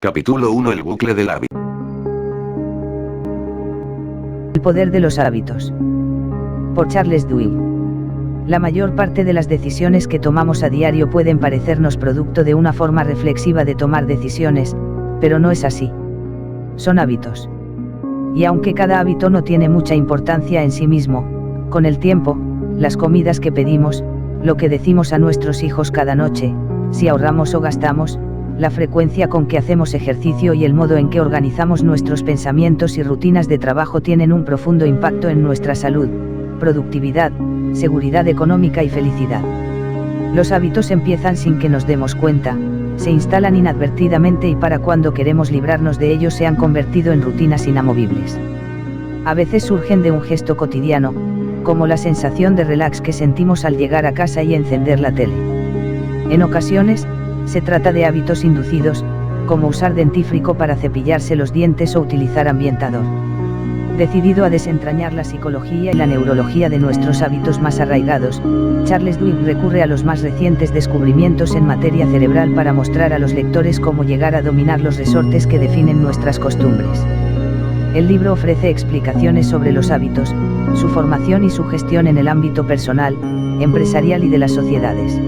Capítulo 1 El bucle del hábito. El poder de los hábitos. Por Charles Duhigg. La mayor parte de las decisiones que tomamos a diario pueden parecernos producto de una forma reflexiva de tomar decisiones, pero no es así. Son hábitos. Y aunque cada hábito no tiene mucha importancia en sí mismo, con el tiempo, las comidas que pedimos, lo que decimos a nuestros hijos cada noche, si ahorramos o gastamos, la frecuencia con que hacemos ejercicio y el modo en que organizamos nuestros pensamientos y rutinas de trabajo tienen un profundo impacto en nuestra salud, productividad, seguridad económica y felicidad. Los hábitos empiezan sin que nos demos cuenta, se instalan inadvertidamente y para cuando queremos librarnos de ellos se han convertido en rutinas inamovibles. A veces surgen de un gesto cotidiano, como la sensación de relax que sentimos al llegar a casa y encender la tele. En ocasiones, se trata de hábitos inducidos, como usar dentífrico para cepillarse los dientes o utilizar ambientador. Decidido a desentrañar la psicología y la neurología de nuestros hábitos más arraigados, Charles Duhigg recurre a los más recientes descubrimientos en materia cerebral para mostrar a los lectores cómo llegar a dominar los resortes que definen nuestras costumbres. El libro ofrece explicaciones sobre los hábitos, su formación y su gestión en el ámbito personal, empresarial y de las sociedades.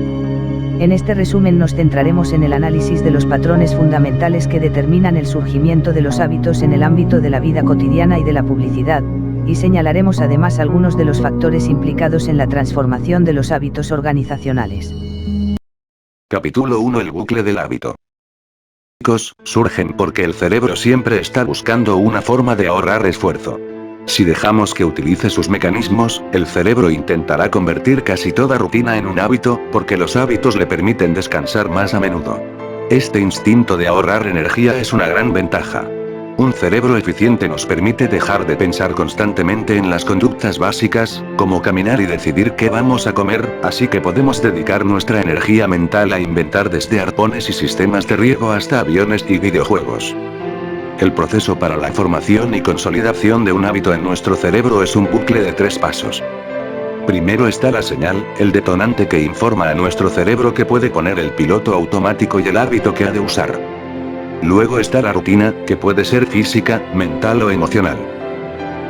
En este resumen nos centraremos en el análisis de los patrones fundamentales que determinan el surgimiento de los hábitos en el ámbito de la vida cotidiana y de la publicidad, y señalaremos además algunos de los factores implicados en la transformación de los hábitos organizacionales. Capítulo 1 El bucle del hábito. Surgen porque el cerebro siempre está buscando una forma de ahorrar esfuerzo. Si dejamos que utilice sus mecanismos, el cerebro intentará convertir casi toda rutina en un hábito, porque los hábitos le permiten descansar más a menudo. Este instinto de ahorrar energía es una gran ventaja. Un cerebro eficiente nos permite dejar de pensar constantemente en las conductas básicas, como caminar y decidir qué vamos a comer, así que podemos dedicar nuestra energía mental a inventar desde arpones y sistemas de riego hasta aviones y videojuegos. El proceso para la formación y consolidación de un hábito en nuestro cerebro es un bucle de 3 pasos. Primero está la señal, el detonante que informa a nuestro cerebro que puede poner el piloto automático y el hábito que ha de usar. Luego está la rutina, que puede ser física, mental o emocional.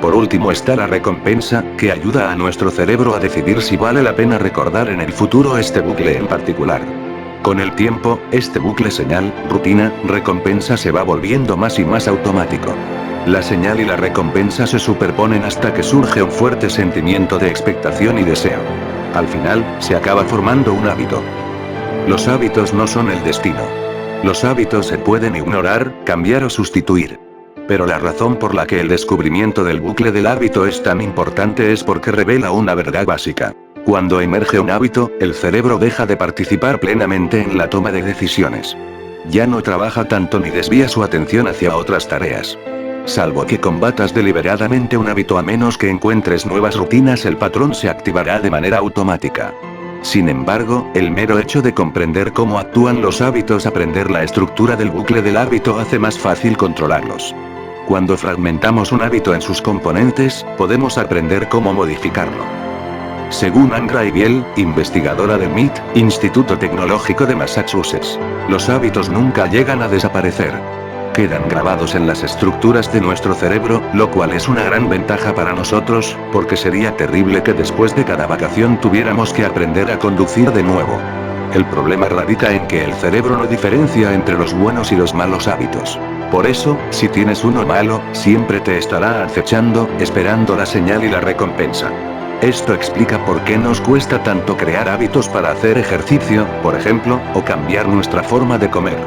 Por último está la recompensa, que ayuda a nuestro cerebro a decidir si vale la pena recordar en el futuro este bucle en particular. Con el tiempo, este bucle señal, rutina, recompensa se va volviendo más y más automático. La señal y la recompensa se superponen hasta que surge un fuerte sentimiento de expectación y deseo. Al final, se acaba formando un hábito. Los hábitos no son el destino. Los hábitos se pueden ignorar, cambiar o sustituir. Pero la razón por la que el descubrimiento del bucle del hábito es tan importante es porque revela una verdad básica. Cuando emerge un hábito, el cerebro deja de participar plenamente en la toma de decisiones. Ya no trabaja tanto ni desvía su atención hacia otras tareas. Salvo que combatas deliberadamente un hábito, a menos que encuentres nuevas rutinas, el patrón se activará de manera automática. Sin embargo, el mero hecho de comprender cómo actúan los hábitos, aprender la estructura del bucle del hábito, hace más fácil controlarlos. Cuando fragmentamos un hábito en sus componentes, podemos aprender cómo modificarlo. Según Ann Graybiel, investigadora del MIT, Instituto Tecnológico de Massachusetts, los hábitos nunca llegan a desaparecer. Quedan grabados en las estructuras de nuestro cerebro, lo cual es una gran ventaja para nosotros, porque sería terrible que después de cada vacación tuviéramos que aprender a conducir de nuevo. El problema radica en que el cerebro no diferencia entre los buenos y los malos hábitos. Por eso, si tienes uno malo, siempre te estará acechando, esperando la señal y la recompensa. Esto explica por qué nos cuesta tanto crear hábitos para hacer ejercicio, por ejemplo, o cambiar nuestra forma de comer.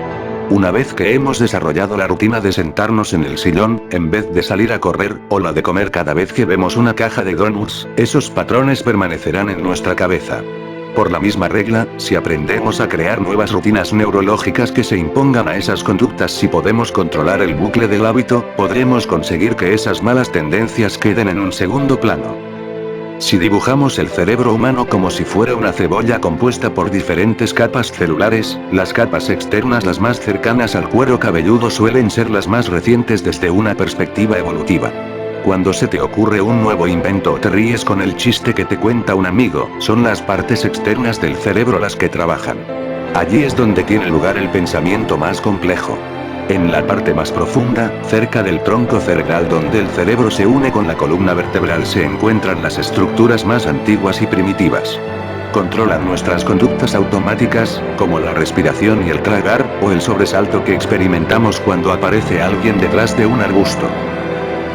Una vez que hemos desarrollado la rutina de sentarnos en el sillón, en vez de salir a correr, o la de comer cada vez que vemos una caja de donuts, esos patrones permanecerán en nuestra cabeza. Por la misma regla, si aprendemos a crear nuevas rutinas neurológicas que se impongan a esas conductas, si podemos controlar el bucle del hábito, podremos conseguir que esas malas tendencias queden en un segundo plano. Si dibujamos el cerebro humano como si fuera una cebolla compuesta por diferentes capas celulares, las capas externas, las más cercanas al cuero cabelludo, suelen ser las más recientes desde una perspectiva evolutiva. Cuando se te ocurre un nuevo invento o te ríes con el chiste que te cuenta un amigo, son las partes externas del cerebro las que trabajan. Allí es donde tiene lugar el pensamiento más complejo. En la parte más profunda, cerca del tronco cerebral donde el cerebro se une con la columna vertebral, se encuentran las estructuras más antiguas y primitivas. Controlan nuestras conductas automáticas, como la respiración y el tragar, o el sobresalto que experimentamos cuando aparece alguien detrás de un arbusto.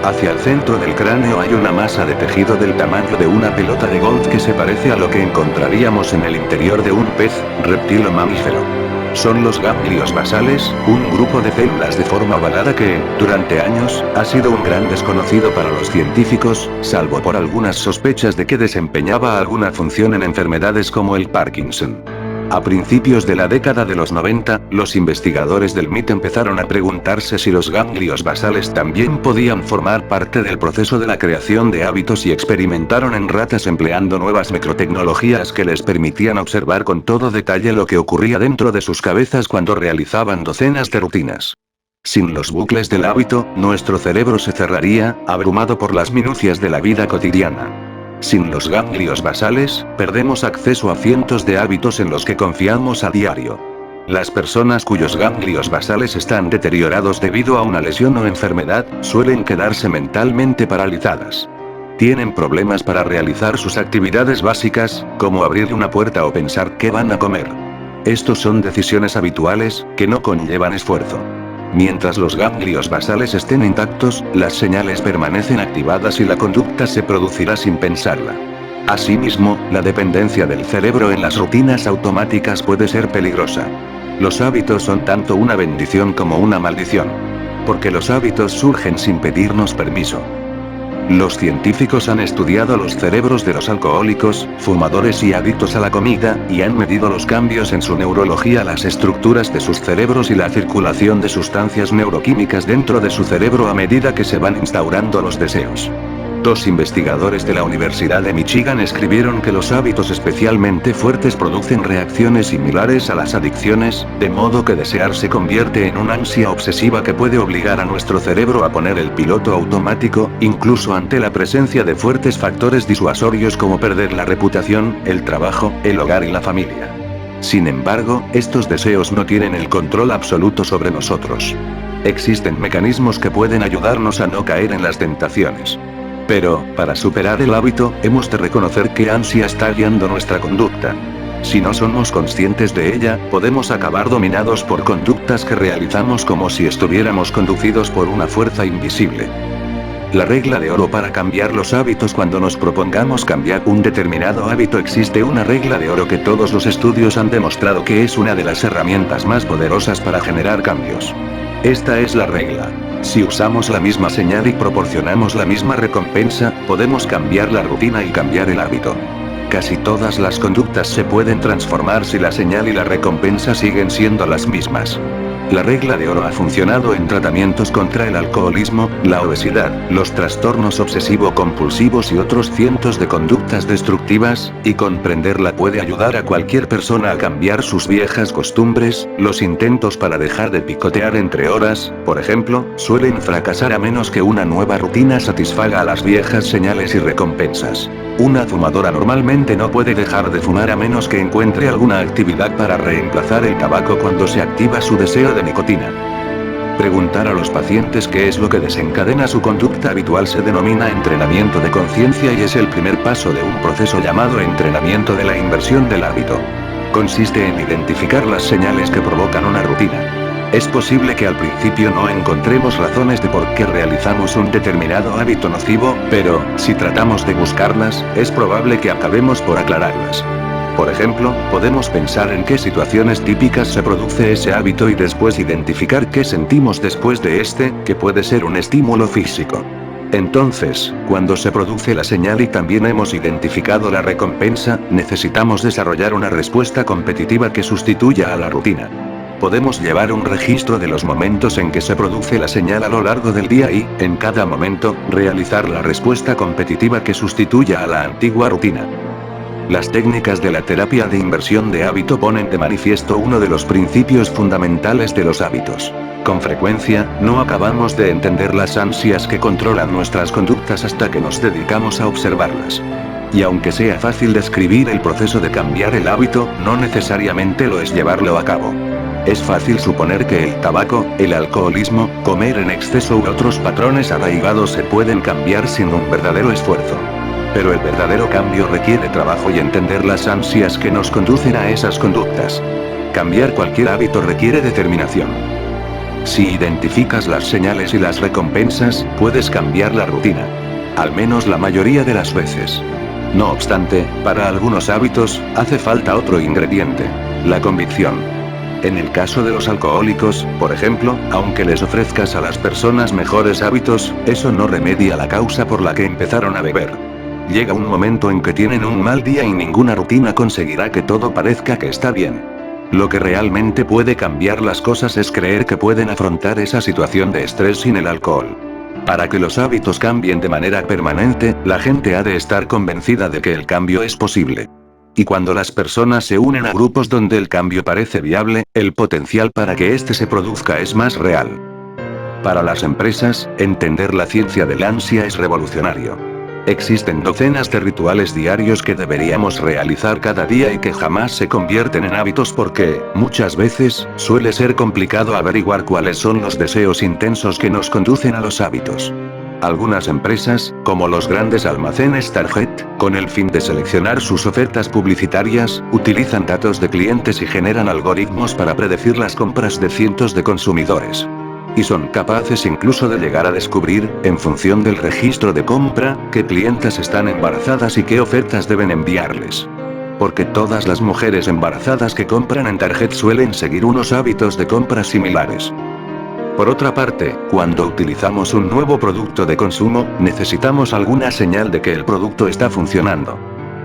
Hacia el centro del cráneo hay una masa de tejido del tamaño de una pelota de golf que se parece a lo que encontraríamos en el interior de un pez, reptil o mamífero. Son los ganglios basales, un grupo de células de forma ovalada que, durante años, ha sido un gran desconocido para los científicos, salvo por algunas sospechas de que desempeñaba alguna función en enfermedades como el Parkinson. A principios de la década de los 90, los investigadores del MIT empezaron a preguntarse si los ganglios basales también podían formar parte del proceso de la creación de hábitos y experimentaron en ratas empleando nuevas microtecnologías que les permitían observar con todo detalle lo que ocurría dentro de sus cabezas cuando realizaban docenas de rutinas. Sin los bucles del hábito, nuestro cerebro se cerraría, abrumado por las minucias de la vida cotidiana. Sin los ganglios basales, perdemos acceso a cientos de hábitos en los que confiamos a diario. Las personas cuyos ganglios basales están deteriorados debido a una lesión o enfermedad, suelen quedarse mentalmente paralizadas. Tienen problemas para realizar sus actividades básicas, como abrir una puerta o pensar qué van a comer. Estos son decisiones habituales, que no conllevan esfuerzo. Mientras los ganglios basales estén intactos, las señales permanecen activadas y la conducta se producirá sin pensarla. Asimismo, la dependencia del cerebro en las rutinas automáticas puede ser peligrosa. Los hábitos son tanto una bendición como una maldición. Porque los hábitos surgen sin pedirnos permiso. Los científicos han estudiado los cerebros de los alcohólicos, fumadores y adictos a la comida, y han medido los cambios en su neurología, las estructuras de sus cerebros y la circulación de sustancias neuroquímicas dentro de su cerebro a medida que se van instaurando los deseos. Dos investigadores de la Universidad de Michigan escribieron que los hábitos especialmente fuertes producen reacciones similares a las adicciones, de modo que desear se convierte en una ansia obsesiva que puede obligar a nuestro cerebro a poner el piloto automático, incluso ante la presencia de fuertes factores disuasorios como perder la reputación, el trabajo, el hogar y la familia. Sin embargo, estos deseos no tienen el control absoluto sobre nosotros. Existen mecanismos que pueden ayudarnos a no caer en las tentaciones. Pero, para superar el hábito, hemos de reconocer qué ansia está guiando nuestra conducta. Si no somos conscientes de ella, podemos acabar dominados por conductas que realizamos como si estuviéramos conducidos por una fuerza invisible. La regla de oro para cambiar los hábitos. Cuando nos propongamos cambiar un determinado hábito, existe una regla de oro que todos los estudios han demostrado que es una de las herramientas más poderosas para generar cambios. Esta es la regla. Si usamos la misma señal y proporcionamos la misma recompensa, podemos cambiar la rutina y cambiar el hábito. Casi todas las conductas se pueden transformar si la señal y la recompensa siguen siendo las mismas. La regla de oro ha funcionado en tratamientos contra el alcoholismo, la obesidad, los trastornos obsesivo-compulsivos y otros cientos de conductas destructivas, y comprenderla puede ayudar a cualquier persona a cambiar sus viejas costumbres. Los intentos para dejar de picotear entre horas, por ejemplo, suelen fracasar a menos que una nueva rutina satisfaga a las viejas señales y recompensas. Una fumadora normalmente no puede dejar de fumar a menos que encuentre alguna actividad para reemplazar el tabaco cuando se activa su deseo de nicotina. Preguntar a los pacientes qué es lo que desencadena su conducta habitual se denomina entrenamiento de conciencia y es el primer paso de un proceso llamado entrenamiento de la inversión del hábito. Consiste en identificar las señales que provocan una rutina. Es posible que al principio no encontremos razones de por qué realizamos un determinado hábito nocivo, pero, si tratamos de buscarlas, es probable que acabemos por aclararlas. Por ejemplo, podemos pensar en qué situaciones típicas se produce ese hábito y después identificar qué sentimos después de este, que puede ser un estímulo físico. Entonces, cuando se produce la señal y también hemos identificado la recompensa, necesitamos desarrollar una respuesta competitiva que sustituya a la rutina. Podemos llevar un registro de los momentos en que se produce la señal a lo largo del día y, en cada momento, realizar la respuesta competitiva que sustituya a la antigua rutina. Las técnicas de la terapia de inversión de hábito ponen de manifiesto uno de los principios fundamentales de los hábitos. Con frecuencia, no acabamos de entender las ansias que controlan nuestras conductas hasta que nos dedicamos a observarlas. Y aunque sea fácil describir el proceso de cambiar el hábito, no necesariamente lo es llevarlo a cabo. Es fácil suponer que el tabaco, el alcoholismo, comer en exceso u otros patrones arraigados se pueden cambiar sin un verdadero esfuerzo. Pero el verdadero cambio requiere trabajo y entender las ansias que nos conducen a esas conductas. Cambiar cualquier hábito requiere determinación. Si identificas las señales y las recompensas, puedes cambiar la rutina. Al menos la mayoría de las veces. No obstante, para algunos hábitos, hace falta otro ingrediente: la convicción. En el caso de los alcohólicos, por ejemplo, aunque les ofrezcas a las personas mejores hábitos, eso no remedia la causa por la que empezaron a beber. Llega un momento en que tienen un mal día y ninguna rutina conseguirá que todo parezca que está bien. Lo que realmente puede cambiar las cosas es creer que pueden afrontar esa situación de estrés sin el alcohol. Para que los hábitos cambien de manera permanente, la gente ha de estar convencida de que el cambio es posible. Y cuando las personas se unen a grupos donde el cambio parece viable, el potencial para que éste se produzca es más real. Para las empresas, entender la ciencia del ansia es revolucionario. Existen docenas de rituales diarios que deberíamos realizar cada día y que jamás se convierten en hábitos porque, muchas veces, suele ser complicado averiguar cuáles son los deseos intensos que nos conducen a los hábitos. Algunas empresas, como los grandes almacenes Target, con el fin de seleccionar sus ofertas publicitarias, utilizan datos de clientes y generan algoritmos para predecir las compras de cientos de consumidores. Y son capaces incluso de llegar a descubrir, en función del registro de compra, qué clientas están embarazadas y qué ofertas deben enviarles. Porque todas las mujeres embarazadas que compran en Target suelen seguir unos hábitos de compra similares. Por otra parte, cuando utilizamos un nuevo producto de consumo, necesitamos alguna señal de que el producto está funcionando.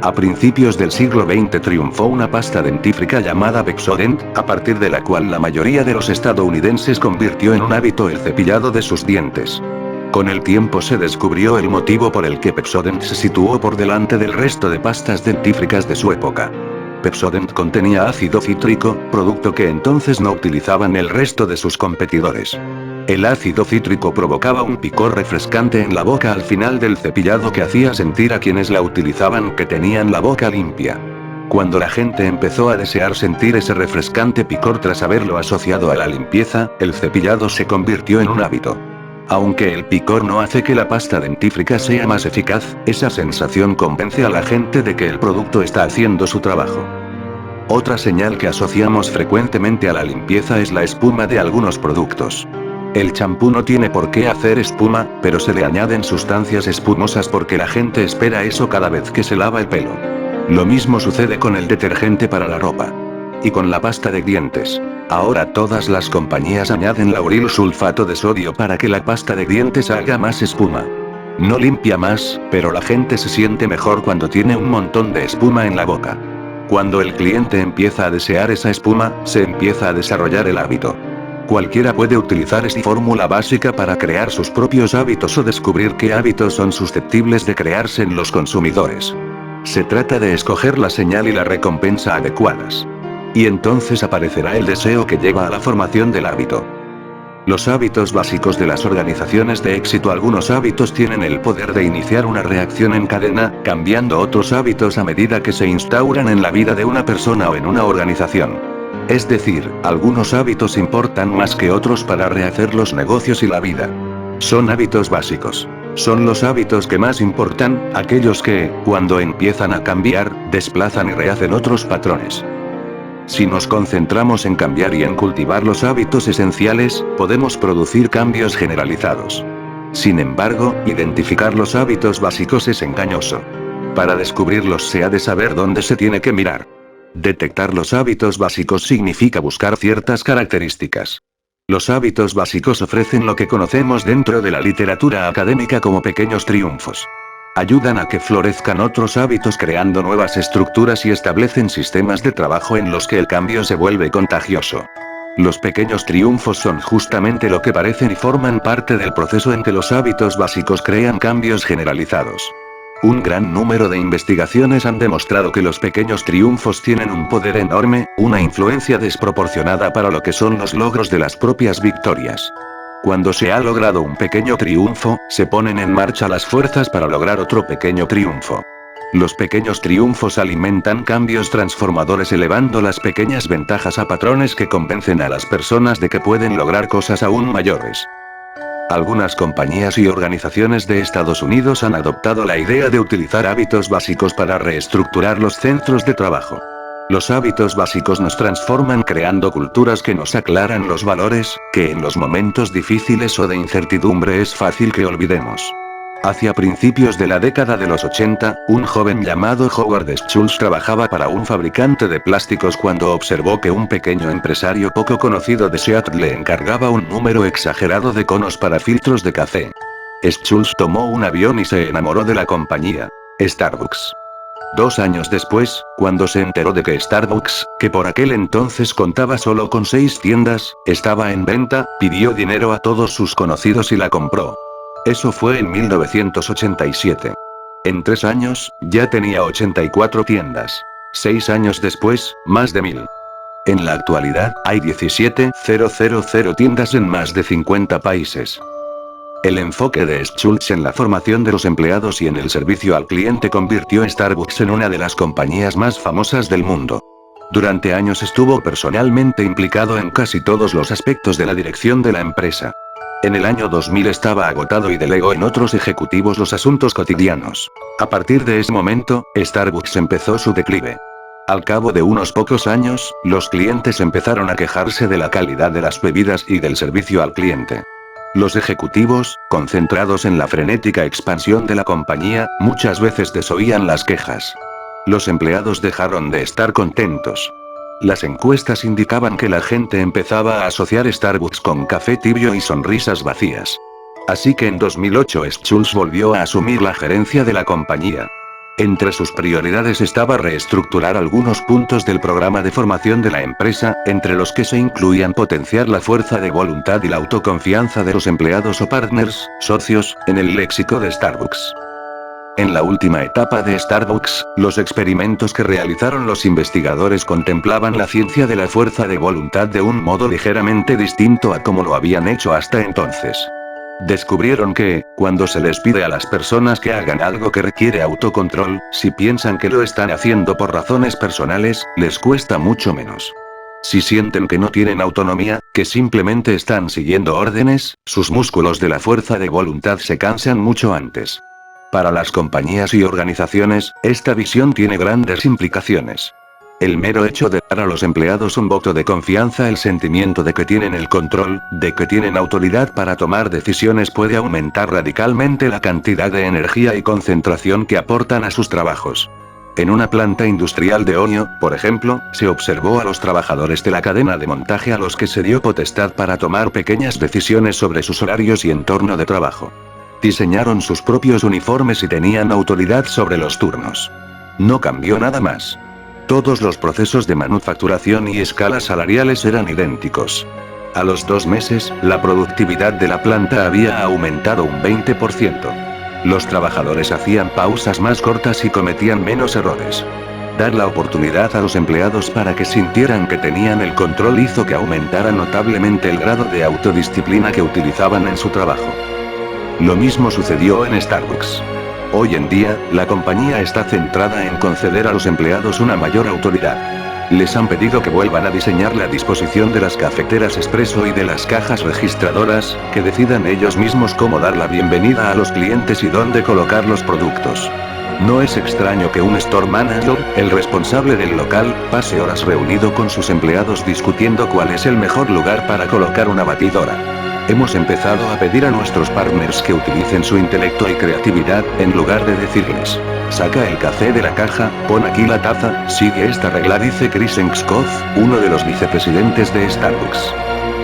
A principios del siglo XX triunfó una pasta dentífrica llamada Pepsodent, a partir de la cual la mayoría de los estadounidenses convirtió en un hábito el cepillado de sus dientes. Con el tiempo se descubrió el motivo por el que Pepsodent se situó por delante del resto de pastas dentífricas de su época. Pepsodent contenía ácido cítrico, producto que entonces no utilizaban el resto de sus competidores. El ácido cítrico provocaba un picor refrescante en la boca al final del cepillado que hacía sentir a quienes la utilizaban que tenían la boca limpia. Cuando la gente empezó a desear sentir ese refrescante picor tras haberlo asociado a la limpieza, el cepillado se convirtió en un hábito. Aunque el picor no hace que la pasta dentífrica sea más eficaz, esa sensación convence a la gente de que el producto está haciendo su trabajo. Otra señal que asociamos frecuentemente a la limpieza es la espuma de algunos productos. El champú no tiene por qué hacer espuma, pero se le añaden sustancias espumosas porque la gente espera eso cada vez que se lava el pelo. Lo mismo sucede con el detergente para la ropa. Y con la pasta de dientes. Ahora todas las compañías añaden lauril sulfato de sodio para que la pasta de dientes haga más espuma. No limpia más, pero la gente se siente mejor cuando tiene un montón de espuma en la boca. Cuando el cliente empieza a desear esa espuma, se empieza a desarrollar el hábito. Cualquiera puede utilizar esta fórmula básica para crear sus propios hábitos o descubrir qué hábitos son susceptibles de crearse en los consumidores. Se trata de escoger la señal y la recompensa adecuadas. Y entonces aparecerá el deseo que lleva a la formación del hábito. Los hábitos básicos de las organizaciones de éxito. Algunos hábitos tienen el poder de iniciar una reacción en cadena, cambiando otros hábitos a medida que se instauran en la vida de una persona o en una organización. Es decir, algunos hábitos importan más que otros para rehacer los negocios y la vida. Son hábitos básicos. Son los hábitos que más importan, aquellos que, cuando empiezan a cambiar, desplazan y rehacen otros patrones. Si nos concentramos en cambiar y en cultivar los hábitos esenciales, podemos producir cambios generalizados. Sin embargo, identificar los hábitos básicos es engañoso. Para descubrirlos se ha de saber dónde se tiene que mirar. Detectar los hábitos básicos significa buscar ciertas características. Los hábitos básicos ofrecen lo que conocemos dentro de la literatura académica como pequeños triunfos. Ayudan a que florezcan otros hábitos creando nuevas estructuras y establecen sistemas de trabajo en los que el cambio se vuelve contagioso. Los pequeños triunfos son justamente lo que parecen y forman parte del proceso en que los hábitos básicos crean cambios generalizados. Un gran número de investigaciones han demostrado que los pequeños triunfos tienen un poder enorme, una influencia desproporcionada para lo que son los logros de las propias victorias. Cuando se ha logrado un pequeño triunfo, se ponen en marcha las fuerzas para lograr otro pequeño triunfo. Los pequeños triunfos alimentan cambios transformadores elevando las pequeñas ventajas a patrones que convencen a las personas de que pueden lograr cosas aún mayores. Algunas compañías y organizaciones de Estados Unidos han adoptado la idea de utilizar hábitos básicos para reestructurar los centros de trabajo. Los hábitos básicos nos transforman creando culturas que nos aclaran los valores, que en los momentos difíciles o de incertidumbre es fácil que olvidemos. Hacia principios de la década de los 80, un joven llamado Howard Schultz trabajaba para un fabricante de plásticos cuando observó que un pequeño empresario poco conocido de Seattle le encargaba un número exagerado de conos para filtros de café. Schultz tomó un avión y se enamoró de la compañía, Starbucks. 2 años después, cuando se enteró de que Starbucks, que por aquel entonces contaba solo con 6 tiendas, estaba en venta, pidió dinero a todos sus conocidos y la compró. Eso fue en 1987. En 3 años, ya tenía 84 tiendas. 6 años después, más de 1000. En la actualidad, hay 17,000 tiendas en más de 50 países. El enfoque de Schultz en la formación de los empleados y en el servicio al cliente convirtió a Starbucks en una de las compañías más famosas del mundo. Durante años estuvo personalmente implicado en casi todos los aspectos de la dirección de la empresa. En el año 2000 estaba agotado y delegó en otros ejecutivos los asuntos cotidianos. A partir de ese momento, Starbucks empezó su declive. Al cabo de unos pocos años, los clientes empezaron a quejarse de la calidad de las bebidas y del servicio al cliente. Los ejecutivos, concentrados en la frenética expansión de la compañía, muchas veces desoían las quejas. Los empleados dejaron de estar contentos. Las encuestas indicaban que la gente empezaba a asociar Starbucks con café tibio y sonrisas vacías. Así que en 2008 Schultz volvió a asumir la gerencia de la compañía. Entre sus prioridades estaba reestructurar algunos puntos del programa de formación de la empresa, entre los que se incluían potenciar la fuerza de voluntad y la autoconfianza de los empleados o partners, socios, en el léxico de Starbucks. En la última etapa de Starbucks, los experimentos que realizaron los investigadores contemplaban la ciencia de la fuerza de voluntad de un modo ligeramente distinto a como lo habían hecho hasta entonces. Descubrieron que, cuando se les pide a las personas que hagan algo que requiere autocontrol, si piensan que lo están haciendo por razones personales, les cuesta mucho menos. Si sienten que no tienen autonomía, que simplemente están siguiendo órdenes, sus músculos de la fuerza de voluntad se cansan mucho antes. Para las compañías y organizaciones, esta visión tiene grandes implicaciones. El mero hecho de dar a los empleados un voto de confianza, el sentimiento de que tienen el control, de que tienen autoridad para tomar decisiones puede aumentar radicalmente la cantidad de energía y concentración que aportan a sus trabajos. En una planta industrial de Ohio, por ejemplo, se observó a los trabajadores de la cadena de montaje a los que se dio potestad para tomar pequeñas decisiones sobre sus horarios y entorno de trabajo. Diseñaron sus propios uniformes y tenían autoridad sobre los turnos. No cambió nada más. Todos los procesos de manufacturación y escalas salariales eran idénticos. A los 2 meses, la productividad de la planta había aumentado un 20%. Los trabajadores hacían pausas más cortas y cometían menos errores. Dar la oportunidad a los empleados para que sintieran que tenían el control hizo que aumentara notablemente el grado de autodisciplina que utilizaban en su trabajo. Lo mismo sucedió en Starbucks. Hoy en día, la compañía está centrada en conceder a los empleados una mayor autoridad. Les han pedido que vuelvan a diseñar la disposición de las cafeteras expreso y de las cajas registradoras, que decidan ellos mismos cómo dar la bienvenida a los clientes y dónde colocar los productos. No es extraño que un store manager, el responsable del local, pase horas reunido con sus empleados discutiendo cuál es el mejor lugar para colocar una batidora. Hemos empezado a pedir a nuestros partners que utilicen su intelecto y creatividad, en lugar de decirles: saca el café de la caja, pon aquí la taza, sigue esta regla, dice Chris Engskov, uno de los vicepresidentes de Starbucks.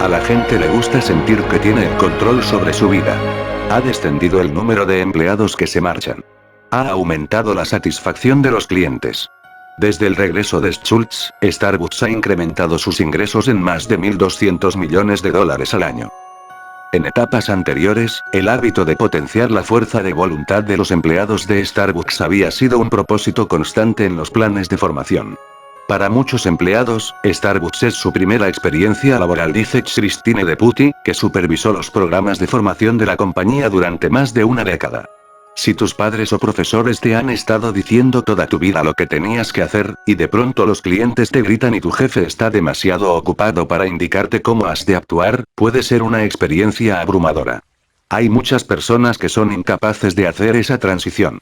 A la gente le gusta sentir que tiene el control sobre su vida. Ha descendido el número de empleados que se marchan. Ha aumentado la satisfacción de los clientes. Desde el regreso de Schultz, Starbucks ha incrementado sus ingresos en más de $1.200 millones al año. En etapas anteriores, el hábito de potenciar la fuerza de voluntad de los empleados de Starbucks había sido un propósito constante en los planes de formación. Para muchos empleados, Starbucks es su primera experiencia laboral, dice Christine Deputy, que supervisó los programas de formación de la compañía durante más de una década. Si tus padres o profesores te han estado diciendo toda tu vida lo que tenías que hacer, y de pronto los clientes te gritan y tu jefe está demasiado ocupado para indicarte cómo has de actuar, puede ser una experiencia abrumadora. Hay muchas personas que son incapaces de hacer esa transición.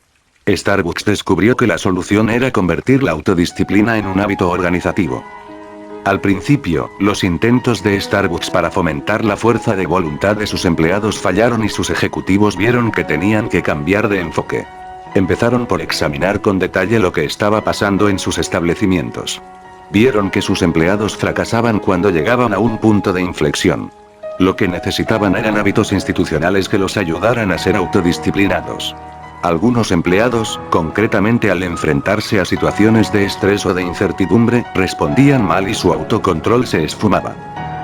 Starbucks descubrió que la solución era convertir la autodisciplina en un hábito organizativo. Al principio, los intentos de Starbucks para fomentar la fuerza de voluntad de sus empleados fallaron y sus ejecutivos vieron que tenían que cambiar de enfoque. Empezaron por examinar con detalle lo que estaba pasando en sus establecimientos. Vieron que sus empleados fracasaban cuando llegaban a un punto de inflexión. Lo que necesitaban eran hábitos institucionales que los ayudaran a ser autodisciplinados. Algunos empleados, concretamente al enfrentarse a situaciones de estrés o de incertidumbre, respondían mal y su autocontrol se esfumaba.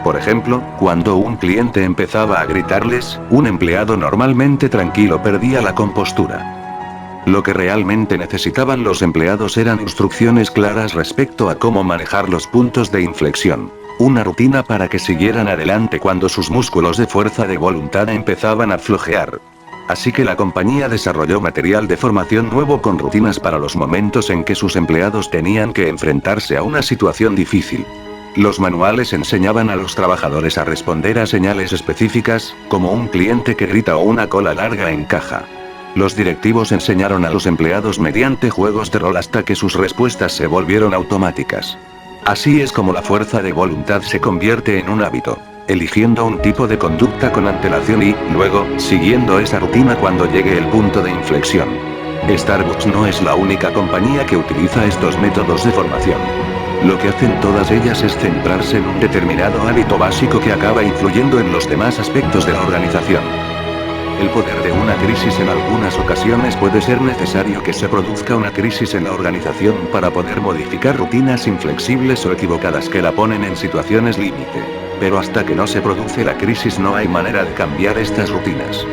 Por ejemplo, cuando un cliente empezaba a gritarles, un empleado normalmente tranquilo perdía la compostura. Lo que realmente necesitaban los empleados eran instrucciones claras respecto a cómo manejar los puntos de inflexión. Una rutina para que siguieran adelante cuando sus músculos de fuerza de voluntad empezaban a flojear. Así que la compañía desarrolló material de formación nuevo con rutinas para los momentos en que sus empleados tenían que enfrentarse a una situación difícil. Los manuales enseñaban a los trabajadores a responder a señales específicas, como un cliente que grita o una cola larga en caja. Los directivos enseñaron a los empleados mediante juegos de rol hasta que sus respuestas se volvieron automáticas. Así es como la fuerza de voluntad se convierte en un hábito. Eligiendo un tipo de conducta con antelación y, luego, siguiendo esa rutina cuando llegue el punto de inflexión. Starbucks no es la única compañía que utiliza estos métodos de formación. Lo que hacen todas ellas es centrarse en un determinado hábito básico que acaba influyendo en los demás aspectos de la organización. El poder de una crisis en algunas ocasiones puede ser necesario que se produzca una crisis en la organización para poder modificar rutinas inflexibles o equivocadas que la ponen en situaciones límite. Pero hasta que no se produce la crisis no hay manera de cambiar estas rutinas.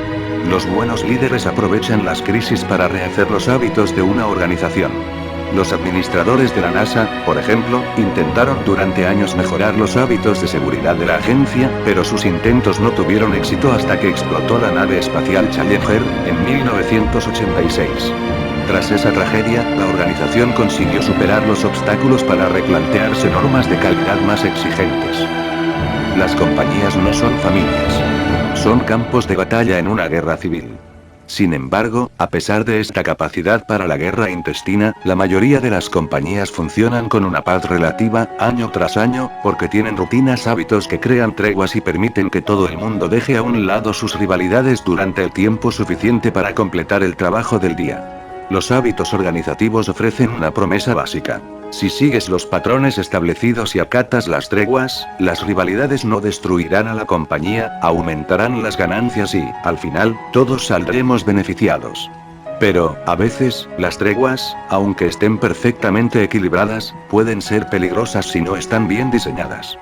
Los buenos líderes aprovechan las crisis para rehacer los hábitos de una organización. Los administradores de la NASA, por ejemplo, intentaron durante años mejorar los hábitos de seguridad de la agencia, pero sus intentos no tuvieron éxito hasta que explotó la nave espacial Challenger, en 1986. Tras esa tragedia, la organización consiguió superar los obstáculos para replantearse normas de calidad más exigentes. Las compañías no son familias. Son campos de batalla en una guerra civil. Sin embargo, a pesar de esta capacidad para la guerra intestina, la mayoría de las compañías funcionan con una paz relativa, año tras año, porque tienen rutinas, hábitos que crean treguas y permiten que todo el mundo deje a un lado sus rivalidades durante el tiempo suficiente para completar el trabajo del día. Los hábitos organizativos ofrecen una promesa básica. Si sigues los patrones establecidos y acatas las treguas, las rivalidades no destruirán a la compañía, aumentarán las ganancias y, al final, todos saldremos beneficiados. Pero, a veces, las treguas, aunque estén perfectamente equilibradas, pueden ser peligrosas si no están bien diseñadas.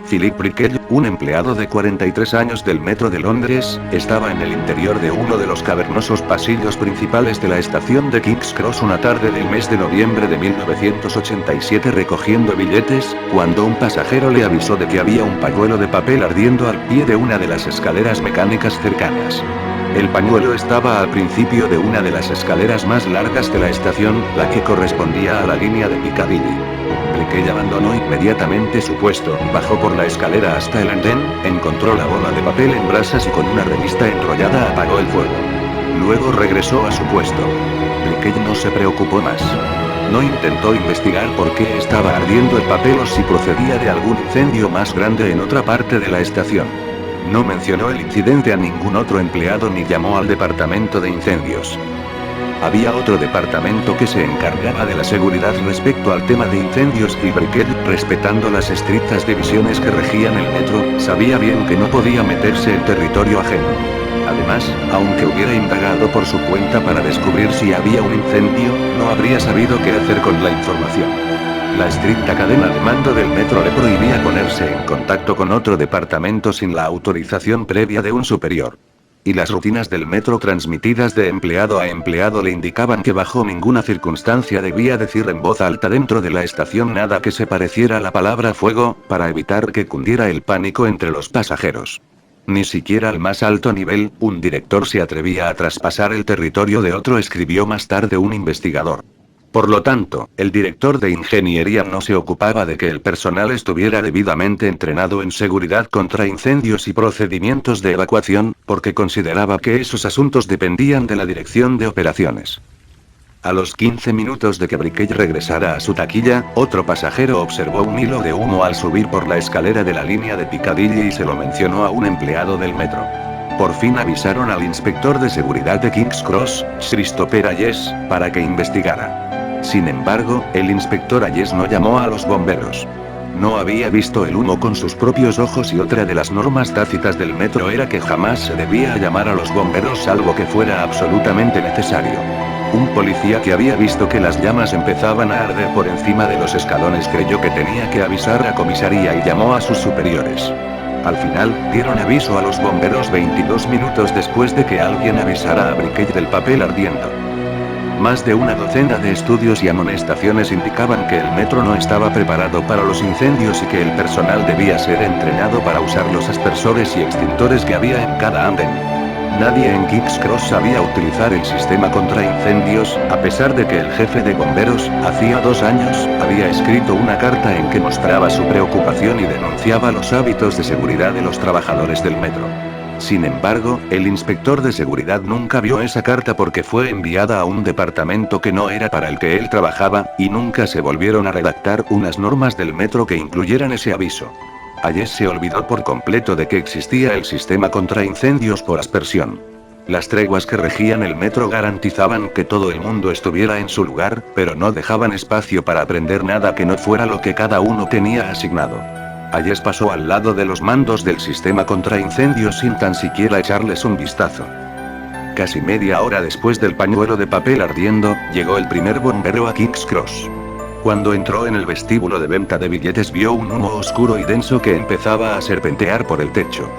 Philip Brickell, un empleado de 43 años del metro de Londres, estaba en el interior de uno de los cavernosos pasillos principales de la estación de King's Cross una tarde del mes de noviembre de 1987 recogiendo billetes, cuando un pasajero le avisó de que había un pañuelo de papel ardiendo al pie de una de las escaleras mecánicas cercanas. El pañuelo estaba al principio de una de las escaleras más largas de la estación, la que correspondía a la línea de Piccadilly. Brickell abandonó inmediatamente su puesto, bajó por la escalera hasta el andén, encontró la bola de papel en brasas y con una revista enrollada apagó el fuego. Luego regresó a su puesto. Brickell no se preocupó más. No intentó investigar por qué estaba ardiendo el papel o si procedía de algún incendio más grande en otra parte de la estación. No mencionó el incidente a ningún otro empleado ni llamó al departamento de incendios. Había otro departamento que se encargaba de la seguridad respecto al tema de incendios y Brickell, respetando las estrictas divisiones que regían el metro, sabía bien que no podía meterse en territorio ajeno. Además, aunque hubiera indagado por su cuenta para descubrir si había un incendio, no habría sabido qué hacer con la información. La estricta cadena de mando del metro le prohibía ponerse en contacto con otro departamento sin la autorización previa de un superior. Y las rutinas del metro transmitidas de empleado a empleado le indicaban que bajo ninguna circunstancia debía decir en voz alta dentro de la estación nada que se pareciera a la palabra fuego, para evitar que cundiera el pánico entre los pasajeros. Ni siquiera al más alto nivel, un director se atrevía a traspasar el territorio de otro, escribió más tarde un investigador. Por lo tanto, el director de ingeniería no se ocupaba de que el personal estuviera debidamente entrenado en seguridad contra incendios y procedimientos de evacuación, porque consideraba que esos asuntos dependían de la dirección de operaciones. A los 15 minutos de que Brickell regresara a su taquilla, otro pasajero observó un hilo de humo al subir por la escalera de la línea de Piccadilly y se lo mencionó a un empleado del metro. Por fin avisaron al inspector de seguridad de King's Cross, Christopher Hayes, para que investigara. Sin embargo, el inspector Hayes no llamó a los bomberos. No había visto el humo con sus propios ojos y otra de las normas tácitas del metro era que jamás se debía llamar a los bomberos salvo que fuera absolutamente necesario. Un policía que había visto que las llamas empezaban a arder por encima de los escalones creyó que tenía que avisar a comisaría y llamó a sus superiores. Al final, dieron aviso a los bomberos 22 minutos después de que alguien avisara a Brickell del papel ardiendo. Más de una docena de estudios y amonestaciones indicaban que el metro no estaba preparado para los incendios y que el personal debía ser entrenado para usar los aspersores y extintores que había en cada andén. Nadie en King's Cross sabía utilizar el sistema contra incendios, a pesar de que el jefe de bomberos, hacía 2 años, había escrito una carta en que mostraba su preocupación y denunciaba los hábitos de seguridad de los trabajadores del metro. Sin embargo, el inspector de seguridad nunca vio esa carta porque fue enviada a un departamento que no era para el que él trabajaba, y nunca se volvieron a redactar unas normas del metro que incluyeran ese aviso. Hayes se olvidó por completo de que existía el sistema contra incendios por aspersión. Las treguas que regían el metro garantizaban que todo el mundo estuviera en su lugar, pero no dejaban espacio para aprender nada que no fuera lo que cada uno tenía asignado. Hayes pasó al lado de los mandos del sistema contra incendios sin tan siquiera echarles un vistazo. Casi media hora después del pañuelo de papel ardiendo, llegó el primer bombero a King's Cross. Cuando entró en el vestíbulo de venta de billetes vio un humo oscuro y denso que empezaba a serpentear por el techo.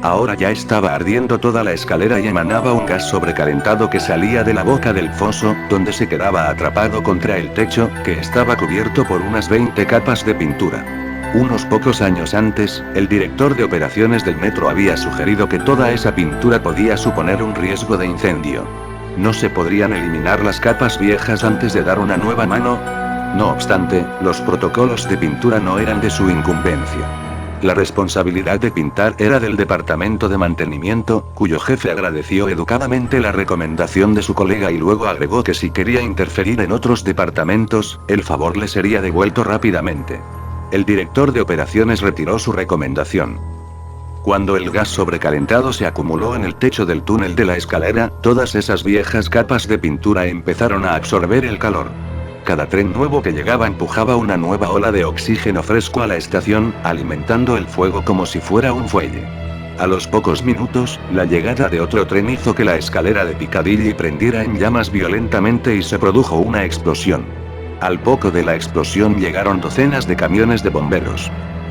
Ahora ya estaba ardiendo toda la escalera y emanaba un gas sobrecalentado que salía de la boca del foso, donde se quedaba atrapado contra el techo, que estaba cubierto por unas 20 capas de pintura. Unos pocos años antes, el director de operaciones del metro había sugerido que toda esa pintura podía suponer un riesgo de incendio. ¿No se podrían eliminar las capas viejas antes de dar una nueva mano? No obstante, los protocolos de pintura no eran de su incumbencia. La responsabilidad de pintar era del departamento de mantenimiento, cuyo jefe agradeció educadamente la recomendación de su colega y luego agregó que si quería interferir en otros departamentos, el favor le sería devuelto rápidamente. El director de operaciones retiró su recomendación. Cuando el gas sobrecalentado se acumuló en el techo del túnel de la escalera, todas esas viejas capas de pintura empezaron a absorber el calor. Cada tren nuevo que llegaba empujaba una nueva ola de oxígeno fresco a la estación, alimentando el fuego como si fuera un fuelle. A los pocos minutos, la llegada de otro tren hizo que la escalera de Piccadilly prendiera en llamas violentamente y se produjo una explosión. Al poco de la explosión llegaron docenas de camiones de bomberos.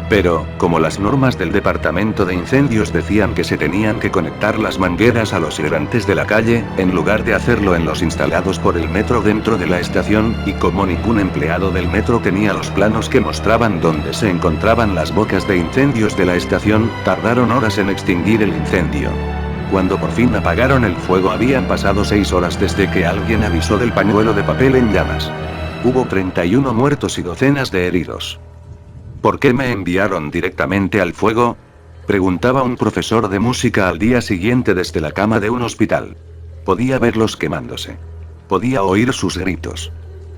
Pero, como las normas del departamento de incendios decían que se tenían que conectar las mangueras a los hidrantes de la calle, en lugar de hacerlo en los instalados por el metro dentro de la estación, y como ningún empleado del metro tenía los planos que mostraban dónde se encontraban las bocas de incendios de la estación, tardaron horas en extinguir el incendio. Cuando por fin apagaron el fuego habían pasado 6 horas desde que alguien avisó del pañuelo de papel en llamas. Hubo 31 muertos y docenas de heridos. ¿Por qué me enviaron directamente al fuego?, preguntaba un profesor de música al día siguiente desde la cama de un hospital. Podía verlos quemándose. Podía oír sus gritos.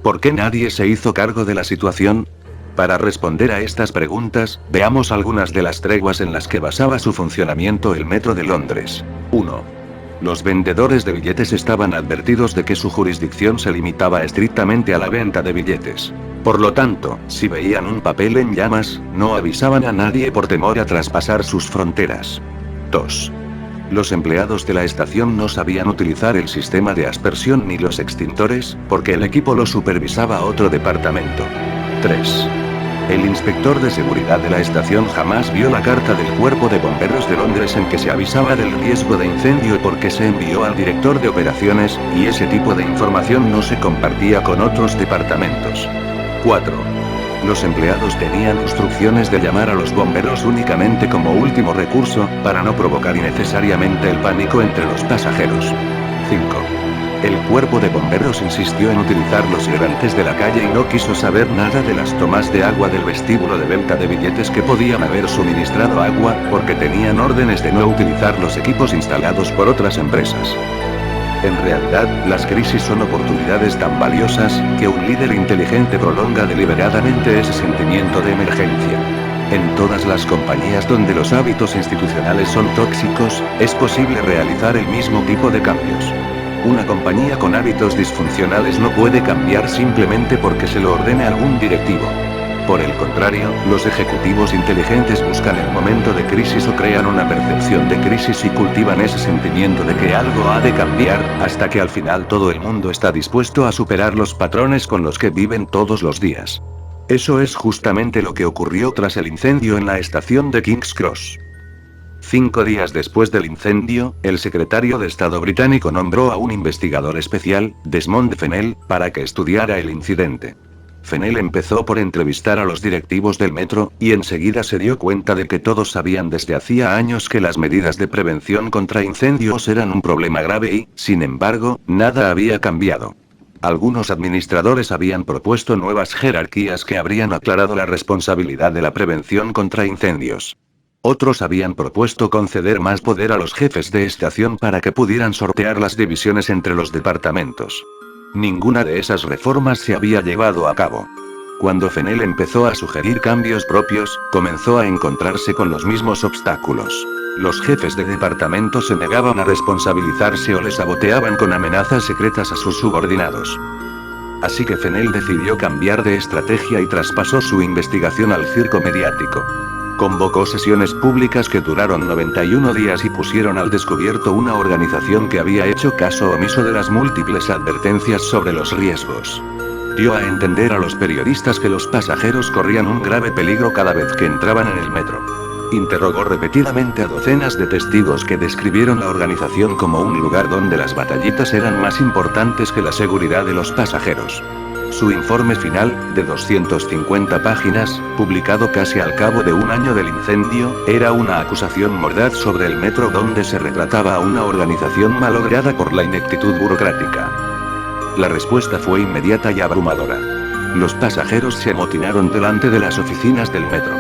¿Por qué nadie se hizo cargo de la situación? Para responder a estas preguntas, veamos algunas de las treguas en las que basaba su funcionamiento el metro de Londres. 1. Los vendedores de billetes estaban advertidos de que su jurisdicción se limitaba estrictamente a la venta de billetes. Por lo tanto, si veían un papel en llamas, no avisaban a nadie por temor a traspasar sus fronteras. 2. Los empleados de la estación no sabían utilizar el sistema de aspersión ni los extintores, porque el equipo lo supervisaba otro departamento. 3. El inspector de seguridad de la estación jamás vio la carta del Cuerpo de Bomberos de Londres en que se avisaba del riesgo de incendio porque se envió al director de operaciones, y ese tipo de información no se compartía con otros departamentos. 4. Los empleados tenían instrucciones de llamar a los bomberos únicamente como último recurso, para no provocar innecesariamente el pánico entre los pasajeros. 5. El cuerpo de bomberos insistió en utilizar los hidrantes de la calle y no quiso saber nada de las tomas de agua del vestíbulo de venta de billetes que podían haber suministrado agua, porque tenían órdenes de no utilizar los equipos instalados por otras empresas. En realidad, las crisis son oportunidades tan valiosas, que un líder inteligente prolonga deliberadamente ese sentimiento de emergencia. En todas las compañías donde los hábitos institucionales son tóxicos, es posible realizar el mismo tipo de cambios. Una compañía con hábitos disfuncionales no puede cambiar simplemente porque se lo ordene algún directivo. Por el contrario, los ejecutivos inteligentes buscan el momento de crisis o crean una percepción de crisis y cultivan ese sentimiento de que algo ha de cambiar, hasta que al final todo el mundo está dispuesto a superar los patrones con los que viven todos los días. Eso es justamente lo que ocurrió tras el incendio en la estación de King's Cross. 5 días después del incendio, el secretario de Estado británico nombró a un investigador especial, Desmond Fennell, para que estudiara el incidente. Fennell empezó por entrevistar a los directivos del metro, y enseguida se dio cuenta de que todos sabían desde hacía años que las medidas de prevención contra incendios eran un problema grave y, sin embargo, nada había cambiado. Algunos administradores habían propuesto nuevas jerarquías que habrían aclarado la responsabilidad de la prevención contra incendios. Otros habían propuesto conceder más poder a los jefes de estación para que pudieran sortear las divisiones entre los departamentos. Ninguna de esas reformas se había llevado a cabo. Cuando Fennell empezó a sugerir cambios propios, comenzó a encontrarse con los mismos obstáculos. Los jefes de departamento se negaban a responsabilizarse o les saboteaban con amenazas secretas a sus subordinados. Así que Fennell decidió cambiar de estrategia y traspasó su investigación al circo mediático. Convocó sesiones públicas que duraron 91 días y pusieron al descubierto una organización que había hecho caso omiso de las múltiples advertencias sobre los riesgos. Dio a entender a los periodistas que los pasajeros corrían un grave peligro cada vez que entraban en el metro. Interrogó repetidamente a docenas de testigos que describieron la organización como un lugar donde las batallitas eran más importantes que la seguridad de los pasajeros. Su informe final, de 250 páginas, publicado casi al cabo de un año del incendio, era una acusación mordaz sobre el metro donde se retrataba a una organización malograda por la ineptitud burocrática. La respuesta fue inmediata y abrumadora. Los pasajeros se amotinaron delante de las oficinas del metro.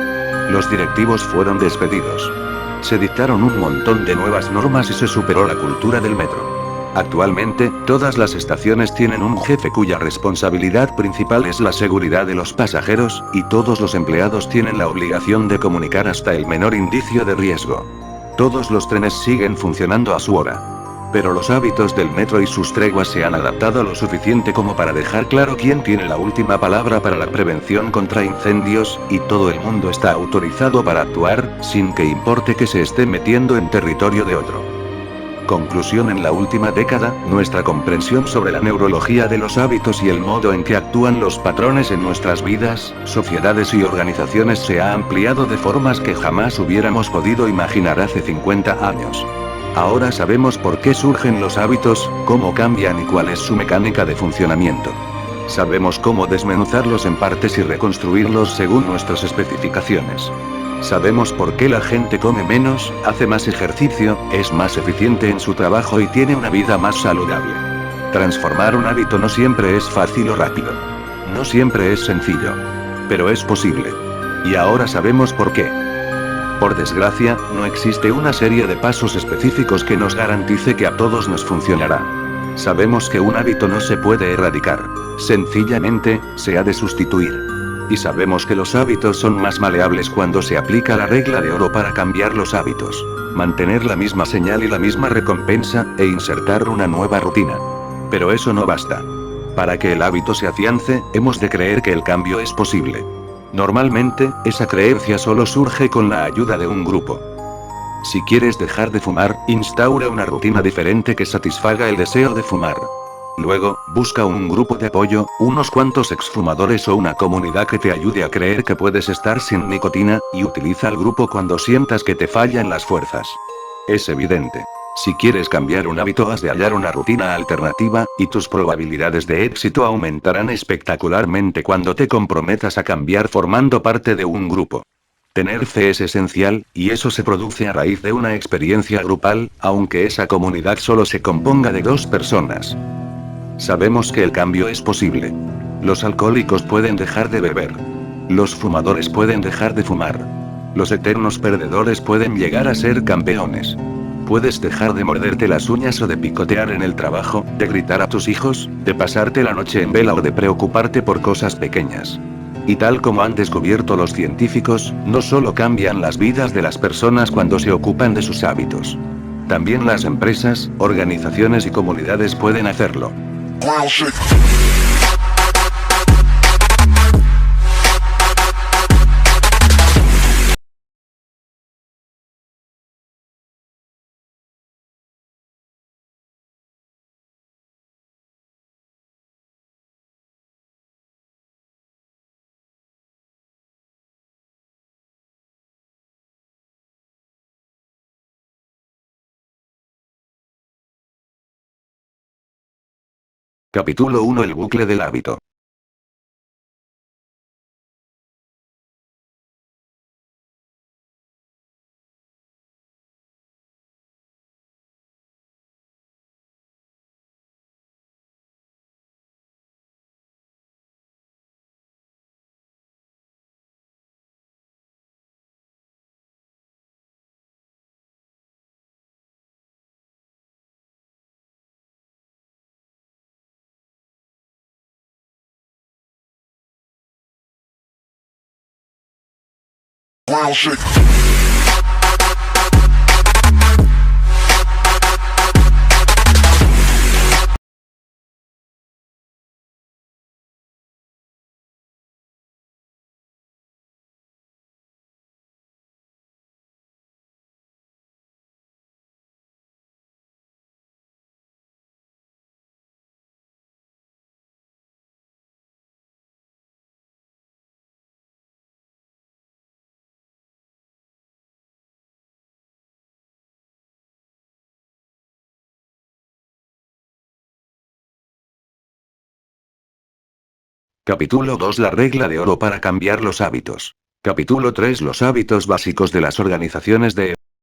Los directivos fueron despedidos. Se dictaron un montón de nuevas normas y se superó la cultura del metro. Actualmente, todas las estaciones tienen un jefe cuya responsabilidad principal es la seguridad de los pasajeros, y todos los empleados tienen la obligación de comunicar hasta el menor indicio de riesgo. Todos los trenes siguen funcionando a su hora. Pero los hábitos del metro y sus treguas se han adaptado lo suficiente como para dejar claro quién tiene la última palabra para la prevención contra incendios, y todo el mundo está autorizado para actuar, sin que importe que se esté metiendo en territorio de otro. Conclusión: en la última década, nuestra comprensión sobre la neurología de los hábitos y el modo en que actúan los patrones en nuestras vidas, sociedades y organizaciones se ha ampliado de formas que jamás hubiéramos podido imaginar hace 50 años. Ahora sabemos por qué surgen los hábitos, cómo cambian y cuál es su mecánica de funcionamiento. Sabemos cómo desmenuzarlos en partes y reconstruirlos según nuestras especificaciones. Sabemos por qué la gente come menos, hace más ejercicio, es más eficiente en su trabajo y tiene una vida más saludable. Transformar un hábito no siempre es fácil o rápido. No siempre es sencillo. Pero es posible. Y ahora sabemos por qué. Por desgracia, no existe una serie de pasos específicos que nos garantice que a todos nos funcionará. Sabemos que un hábito no se puede erradicar. Sencillamente, se ha de sustituir. Y sabemos que los hábitos son más maleables cuando se aplica la regla de oro para cambiar los hábitos. Mantener la misma señal y la misma recompensa, e insertar una nueva rutina. Pero eso no basta. Para que el hábito se afiance, hemos de creer que el cambio es posible. Normalmente, esa creencia solo surge con la ayuda de un grupo. Si quieres dejar de fumar, instaura una rutina diferente que satisfaga el deseo de fumar. Luego, busca un grupo de apoyo, unos cuantos exfumadores o una comunidad que te ayude a creer que puedes estar sin nicotina, y utiliza el grupo cuando sientas que te fallan las fuerzas. Es evidente. Si quieres cambiar un hábito, has de hallar una rutina alternativa, y tus probabilidades de éxito aumentarán espectacularmente cuando te comprometas a cambiar formando parte de un grupo. Tener fe es esencial, y eso se produce a raíz de una experiencia grupal, aunque esa comunidad solo se componga de 2 personas. Sabemos que el cambio es posible. Los alcohólicos pueden dejar de beber. Los fumadores pueden dejar de fumar. Los eternos perdedores pueden llegar a ser campeones. Puedes dejar de morderte las uñas o de picotear en el trabajo, de gritar a tus hijos, de pasarte la noche en vela o de preocuparte por cosas pequeñas. Y tal como han descubierto los científicos, no solo cambian las vidas de las personas cuando se ocupan de sus hábitos. También las empresas, organizaciones y comunidades pueden hacerlo. Capítulo 1: El bucle del hábito. Capítulo 2: La regla de oro para cambiar los hábitos. Capítulo 3: Los hábitos básicos de las organizaciones de